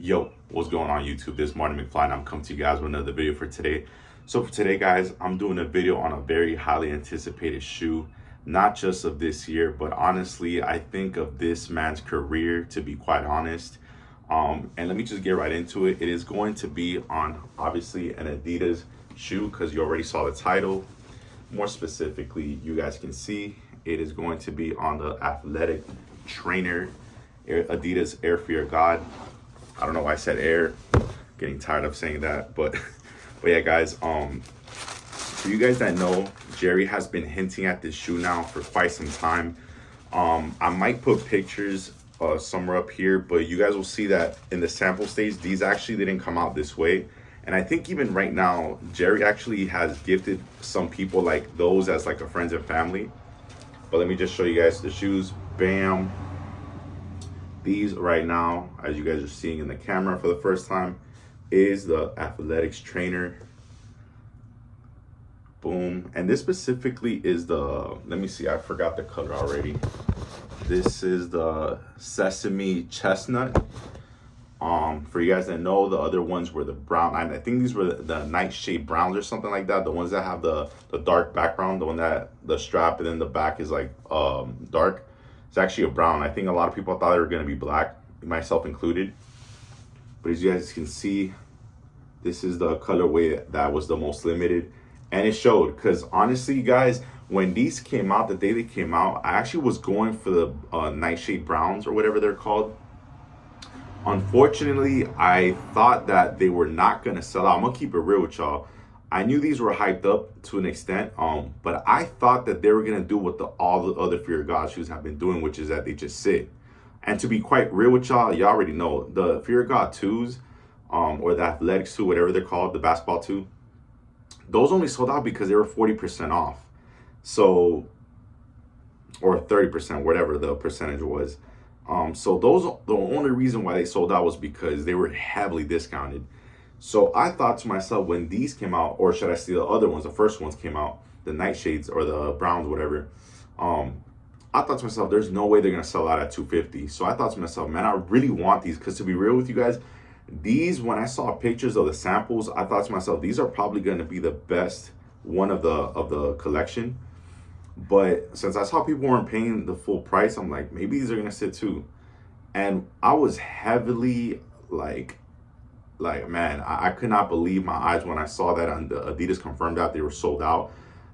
Yo, what's going on YouTube? This is Martin McFly and I'm coming to you guys with another video for today. So for today guys, I'm doing a video on a very highly anticipated shoe, not just of this year, but honestly, I think of this man's career, to be quite honest. And let me just get right into it. It is going to be on obviously an Adidas shoe because you already saw the title. More specifically, you guys can see it is going to be on the athletic trainer Adidas Air Fear God. I don't know why I said air. Getting tired of saying that, but yeah, guys. For you guys that know, Jerry has been hinting at this shoe now for quite some time. I might put pictures somewhere up here, but you guys will see that in the sample stage, these actually didn't come out this way. And I think even right now, Jerry actually has gifted some people like those as like a friends and family. But let me just show you guys the shoes. Bam. These right now, as you guys are seeing in the camera for the first time, is the athletics trainer. Boom. And this specifically is the, let me see, I forgot the color already. This is the Sesame Chestnut. For you guys that know, the other ones were the brown. I think these were the nightshade browns or something like that. The ones that have the dark background, the one that the strap and then the back is like dark. It's actually a brown. I think a lot of people thought they were going to be black, myself included. But as you guys can see, this is the colorway that was the most limited. And it showed, because honestly, guys, when these came out, the day they came out, I actually was going for the nightshade browns or whatever they're called. Unfortunately, I thought that they were not going to sell out. I'm going to keep it real with y'all. I knew these were hyped up to an extent, but I thought that they were going to do what all the other Fear of God shoes have been doing, which is that they just sit. And to be quite real with y'all, y'all already know the Fear of God 2s, or the Athletics 2, whatever they're called, the basketball 2, those only sold out because they were 40% off. So, or 30%, whatever the percentage was. So those, the only reason why they sold out was because they were heavily discounted. So I thought to myself, when these came out, or should I say the other ones, the first ones came out, the nightshades or the browns, whatever. I thought to myself, there's no way they're gonna sell out at $250. So I thought to myself, man, I really want these, because to be real with you guys, these, when I saw pictures of the samples, I thought to myself, these are probably gonna be the best one of the collection. But since I saw people weren't paying the full price, I'm like, maybe these are gonna sit too. And I was heavily like man, I could not believe my eyes when I saw that on the Adidas confirmed that they were sold out.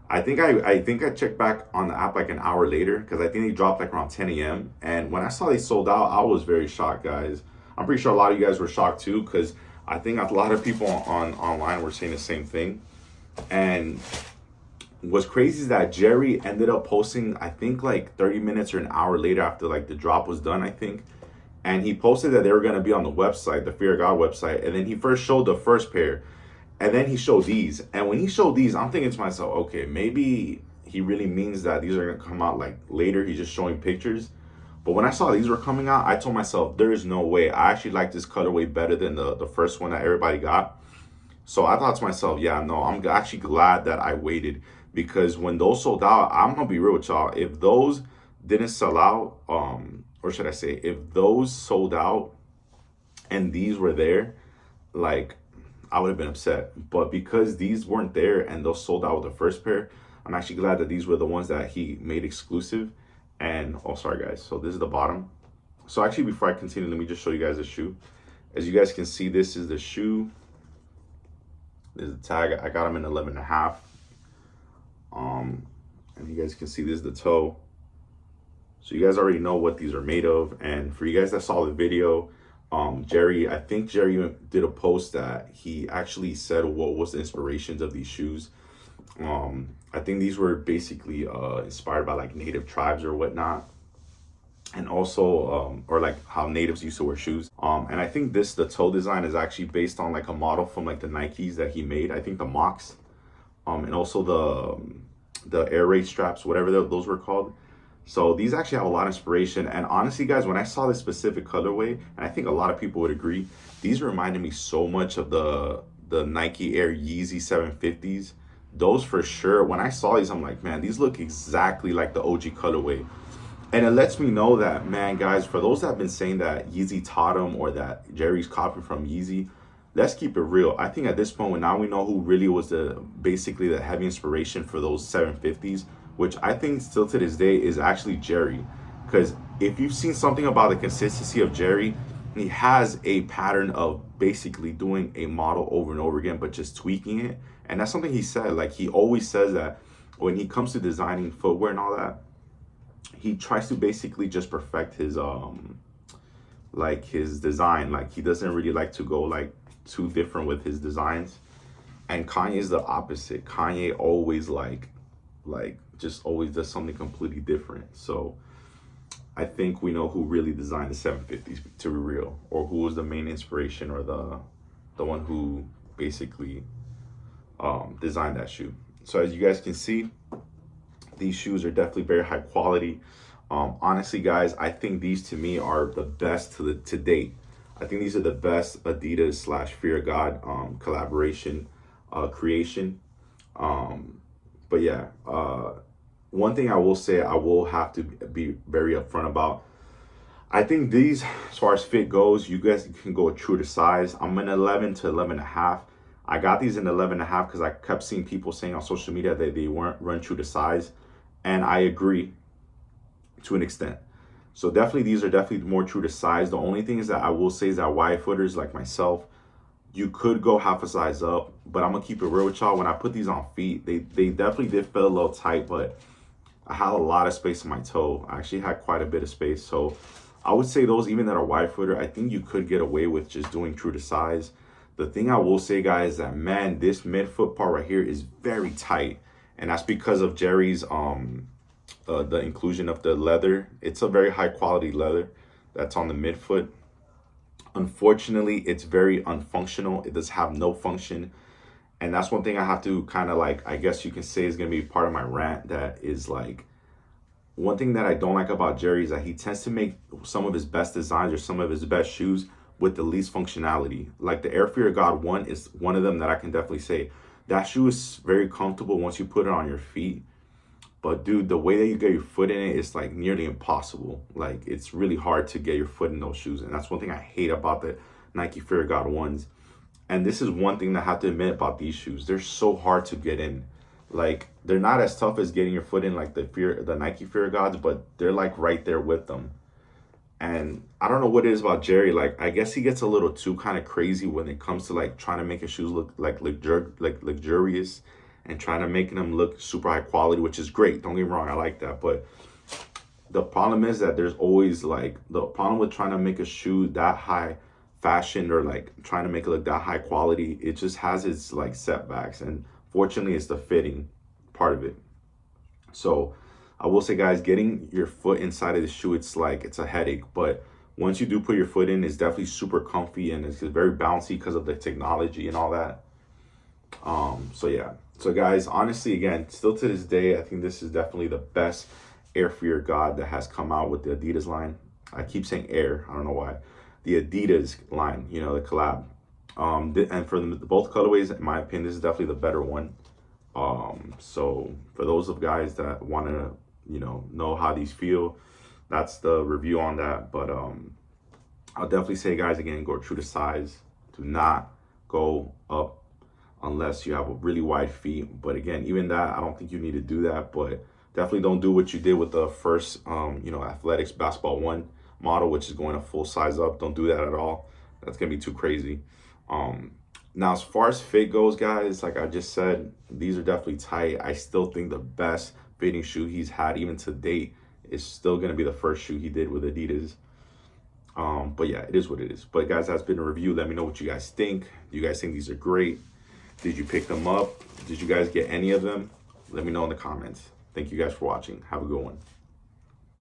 I think I checked back on the app like an hour later, because I think they dropped like around 10 a.m. And when I saw they sold out, I was very shocked, guys. I'm pretty sure a lot of you guys were shocked too, because I think a lot of people online were saying the same thing. And what's crazy is that Jerry ended up posting, I think like 30 minutes or an hour later after like the drop was done, I think. And he posted that they were going to be on the website, the Fear of God website. And then he first showed the first pair. And then he showed these. And when he showed these, I'm thinking to myself, okay, maybe he really means that these are going to come out like later. He's just showing pictures. But when I saw these were coming out, I told myself, there is no way. I actually like this colorway better than the first one that everybody got. So I thought to myself, yeah, no, I'm actually glad that I waited. Because when those sold out, I'm going to be real with y'all. If those didn't sell out, or should I say, if those sold out and these were there, like, I would have been upset. But because these weren't there and those sold out with the first pair, I'm actually glad that these were the ones that he made exclusive. And, oh, sorry, guys. So this is the bottom. So actually, before I continue, let me just show you guys the shoe. As you guys can see, this is the shoe. This is the tag. I got them in 11.5. And you guys can see this is the toe. So you guys already know what these are made of. And for you guys that saw the video, I think Jerry did a post that he actually said what was the inspirations of these shoes. I think these were basically inspired by like native tribes or whatnot. And also, or like how natives used to wear shoes. And I think the toe design is actually based on like a model from like the Nikes that he made. I think the Mocs. And also the air raid straps, whatever those were called. So these actually have a lot of inspiration. And honestly, guys, when I saw this specific colorway, and I think a lot of people would agree, these reminded me so much of the Nike Air Yeezy 750s. Those for sure. When I saw these, I'm like, man, these look exactly like the OG colorway. And it lets me know that, man, guys, for those that have been saying that Yeezy taught them or that Jerry's copying from Yeezy, let's keep it real. I think at this point, when now we know who really was basically the heavy inspiration for those 750s, which I think still to this day is actually Jerry. Because if you've seen something about the consistency of Jerry, he has a pattern of basically doing a model over and over again, but just tweaking it. And that's something he said. Like, he always says that when he comes to designing footwear and all that, he tries to basically just perfect his like his design. Like, he doesn't really like to go like too different with his designs. And Kanye is the opposite. Kanye always like just always does something completely different. So I think we know who really designed the 750s, to be real, or who was the main inspiration, or the one who basically designed that shoe. So as you guys can see, these shoes are definitely very high quality. Honestly, guys, I think these to me are the best to date. I think these are the best Adidas slash Fear of God collaboration creation. But yeah, one thing I will say, I will have to be very upfront about. I think these, as far as fit goes, you guys can go true to size. I'm an 11 to 11 and a half. I got these in 11 and a half because I kept seeing people saying on social media that they weren't run true to size. And I agree to an extent. So definitely, these are definitely more true to size. The only thing is that I will say is that wide footers like myself, you could go half a size up, but I'm gonna keep it real with y'all. When I put these on feet, they definitely did feel a little tight, but I had a lot of space in my toe. I actually had quite a bit of space. So I would say those, even that are wide footer, I think you could get away with just doing true to size. The thing I will say, guys, is that, man, this midfoot part right here is very tight. And that's because of Jerry's the inclusion of the leather. It's a very high quality leather that's on the midfoot. Unfortunately, it's very unfunctional. It does have no function. And that's one thing I have to kind of like, I guess you can say, is going to be part of my rant. That is like, one thing that I don't like about Jerry is that he tends to make some of his best designs or some of his best shoes with the least functionality. Like the Air Fear of God 1 is one of them that I can definitely say. That shoe is very comfortable once you put it on your feet. But dude, the way that you get your foot in it is like nearly impossible. Like, it's really hard to get your foot in those shoes. And that's one thing I hate about the Nike Fear of God 1s. And this is one thing that I have to admit about these shoes. They're so hard to get in. Like, they're not as tough as getting your foot in like the Nike Fear of Gods, but they're like right there with them. And I don't know what it is about Jerry. Like, I guess he gets a little too kind of crazy when it comes to like trying to make his shoes look like luxurious and trying to make them look super high quality, which is great. Don't get me wrong, I like that. But the problem is that there's always like, the problem with trying to make a shoe that high fashion or like trying to make it look that high quality, it just has its like setbacks. And fortunately, it's the fitting part of it. So I will say, guys, getting your foot inside of the shoe, it's a headache. But once you do put your foot in, it's definitely super comfy and it's very bouncy because of the technology and all that. So yeah. So guys, honestly, again, still to this day, I think this is definitely the best Air Fear God that has come out with the Adidas line. I keep saying Air, I don't know why. The Adidas line, you know, the collab. And for both colorways, in my opinion, this is definitely the better one. So for those of guys that want to, you know how these feel, that's the review on that. But I'll definitely say, guys, again, go true to size. Do not go up unless you have a really wide feet. But again, even that, I don't think you need to do that. But definitely don't do what you did with the first, Athletics Basketball 1 model, which is going a full size up. Don't do that at all. That's going to be too crazy. Now, as far as fit goes, guys, like I just said, these are definitely tight. I still think the best fitting shoe he's had, even to date, is still going to be the first shoe he did with Adidas. But yeah, it is what it is. But guys, that's been a review. Let me know what you guys think. Do you guys think these are great? Did you pick them up? Did you guys get any of them? Let me know in the comments. Thank you guys for watching. Have a good one.